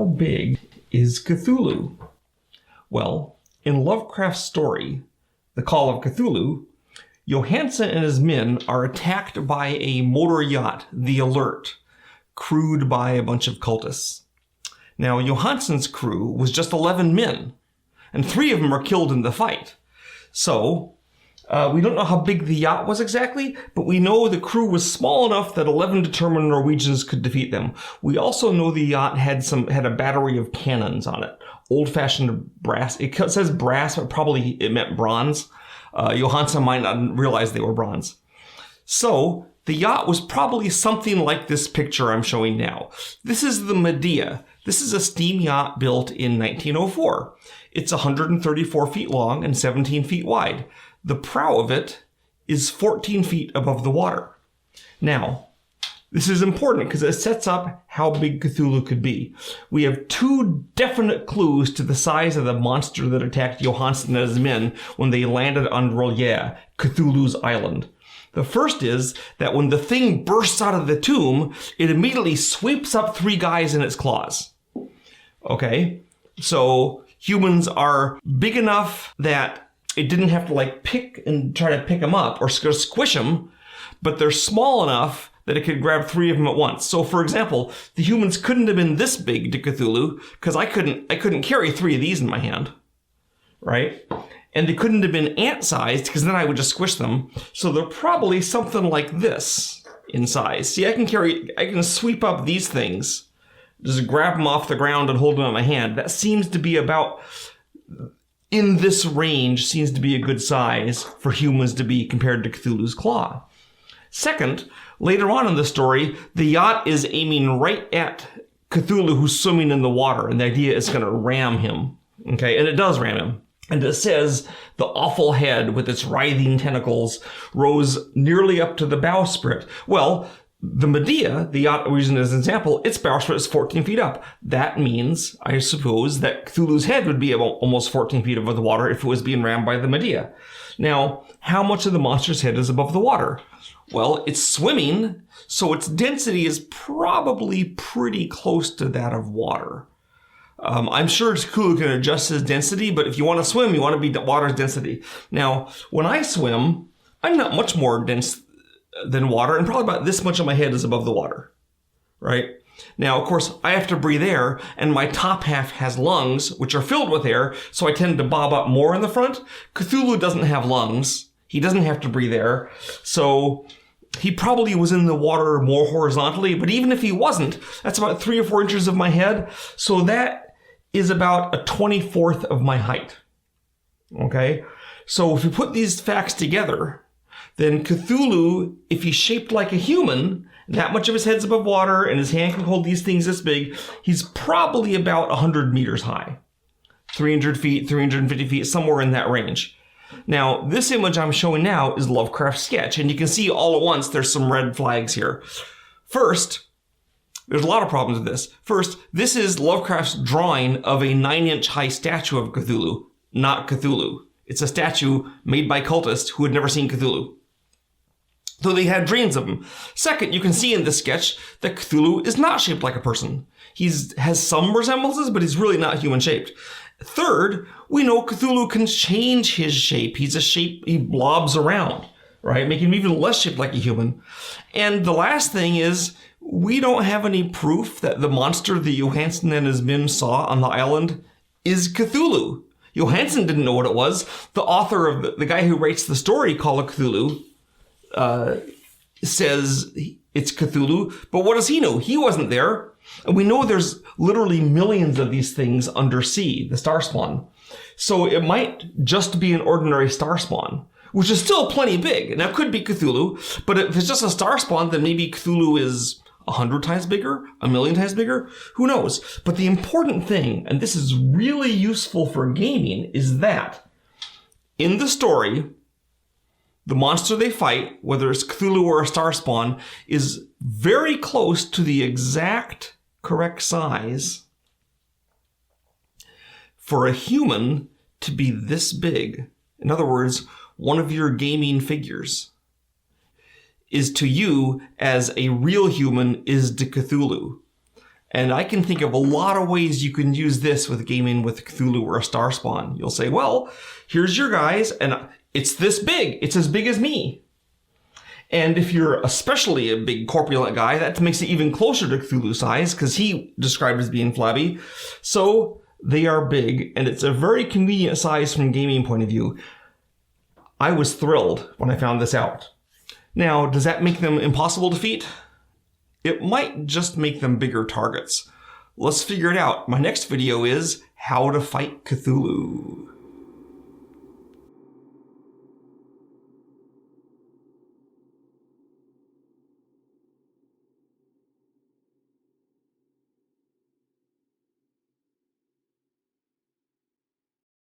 how big is Cthulhu? Well, in Lovecraft's story, The Call of Cthulhu, Johansen and his men are attacked by a motor yacht, the Alert, crewed by a bunch of cultists. Now, Johansen's crew was just 11 men, and 3 of them are killed in the fight. So, we don't know how big the yacht was exactly, but we know the crew was small enough that 11 determined Norwegians could defeat them. We also know the yacht had a battery of cannons on it. Old-fashioned brass. It says brass, but probably it meant bronze. Johansen might not realize they were bronze. So, the yacht was probably something like this picture I'm showing now. This is the Medea. This is a steam yacht built in 1904. It's 134 feet long and 17 feet wide. The prow of it is 14 feet above the water. Now, this is important because it sets up how big Cthulhu could be. We have 2 definite clues to the size of the monster that attacked Johansen and his men when they landed on Rollier, Cthulhu's island. The first is that when the thing bursts out of the tomb, it immediately sweeps up 3 guys in its claws. Okay? So humans are big enough that it didn't have to pick and try to pick them up or squish them, but they're small enough that it could grab 3 of them at once. So, for example, the humans couldn't have been this big to Cthulhu because I couldn't carry 3 of these in my hand, right? And they couldn't have been ant-sized because then I would just squish them. So they're probably something like this in size. See, I can sweep up these things, just grab them off the ground and hold them in my hand. That seems to be about, in this range, seems to be a good size for humans to be compared to Cthulhu's claw. Second, later on in the story, the yacht is aiming right at Cthulhu who's swimming in the water, and the idea is going to ram him. Okay, and it does ram him. And it says the awful head with its writhing tentacles rose nearly up to the bowsprit. Well, the Medea, the yacht we're using as an example, its bowsprit is 14 feet up. That means, I suppose, that Cthulhu's head would be about almost 14 feet above the water if it was being rammed by the Medea. Now, how much of the monster's head is above the water? Well, it's swimming, so its density is probably pretty close to that of water. I'm sure Cthulhu can adjust his density, but if you want to swim, you want to be water's density. Now, when I swim, I'm not much more dense than water, and probably about this much of my head is above the water, right? Now, of course, I have to breathe air, and my top half has lungs, which are filled with air, so I tend to bob up more in the front. Cthulhu doesn't have lungs. He doesn't have to breathe air, so he probably was in the water more horizontally, but even if he wasn't, that's about 3 or 4 inches of my head, so that is about a 24th of my height. Okay? So if you put these facts together, then Cthulhu, if he's shaped like a human, that much of his head's above water, and his hand can hold these things this big, he's probably about 100 meters high. 300 feet, 350 feet, somewhere in that range. Now, this image I'm showing now is Lovecraft's sketch, and you can see all at once there's some red flags here. First, there's a lot of problems with this. First, this is Lovecraft's drawing of a 9-inch high statue of Cthulhu, not Cthulhu. It's a statue made by cultists who had never seen Cthulhu. So they had dreams of him. Second, you can see in this sketch that Cthulhu is not shaped like a person. He has some resemblances, but he's really not human-shaped. Third, we know Cthulhu can change his shape. He blobs around, right? Making him even less shaped like a human. And the last thing is, we don't have any proof that the monster that Johansen and his men saw on the island is Cthulhu. Johansen didn't know what it was. The author of the guy who writes the story, Call of Cthulhu, says it's Cthulhu, but what does he know? He wasn't there. And we know there's literally millions of these things undersea, the star spawn. So it might just be an ordinary star spawn, which is still plenty big. Now, it could be Cthulhu, but if it's just a star spawn, then maybe Cthulhu is 100 times bigger, 1,000,000 times bigger, who knows? But the important thing, and this is really useful for gaming, is that in the story, the monster they fight, whether it's Cthulhu or a star spawn, is very close to the exact correct size for a human to be this big. In other words, one of your gaming figures is to you as a real human is to Cthulhu. And I can think of a lot of ways you can use this with gaming with Cthulhu or a Star Spawn. You'll say, well, here's your guys, and it's this big. It's as big as me. And if you're especially a big corpulent guy, that makes it even closer to Cthulhu size, because he described as being flabby. So they are big, and it's a very convenient size from a gaming point of view. I was thrilled when I found this out. Now, does that make them impossible to defeat? It might just make them bigger targets. Let's figure it out. My next video is how to fight Cthulhu.